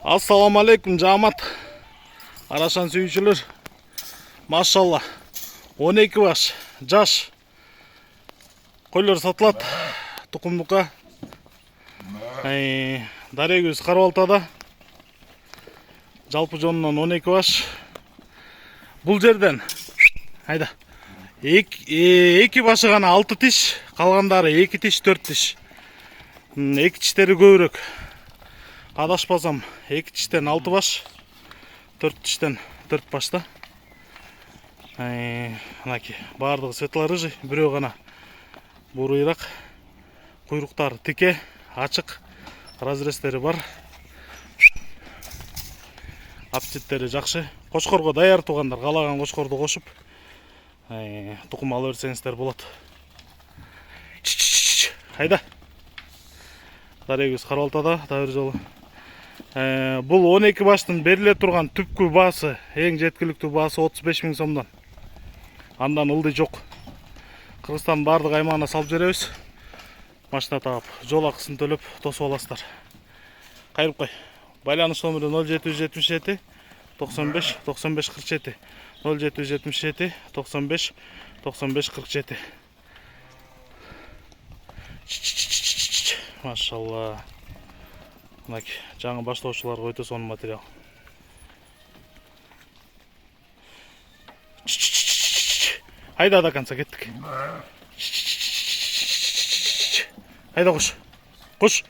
Assalamu alaikum жамат. Арашан сүйүүчүлөр. Машалла. 12 баш. Жаш. Койлор сатылат. Тукумдукка. Дарегүз Карабалтада. Жалпы жонунан 12 баш. Бул жерден айда. 2 башы гана 6 тиш, калгандары 2 тиш, 4 тиш. 2 тиштери көбүрөөк. Адашпасам 2 тиштен 6 баш, 4 тиштен 4 башта. Мынаки бардыгы светло рыжий, бирөө гана бурыйраак. Куйруктары тике, ачык, разрестери бар. Аппетиттери жакшы. Кочкорго даяр туугандар каалаган кочкорду кошуп тукум ала берсеңиздер болот. Айда. Дарегүз Карабалтада дагы бир жолу. Бул 12 баштын бериле турган түпкү баасы, эң жеткиликтүү баасы 35 000 сомдон. Андан ылдый жок. Кыргызстандын бардык аймагына салып беребиз. Машина таап, жол акысын төлөп тосуп аласыздар. Кайрып кой. Байланыш номери 0777 95 95 47. 0777 95 95 47. Машалла. Мынаки жаңы баштоочуларга өтө сонун материал. Айда до конца кеттик. Айда кош. Кош.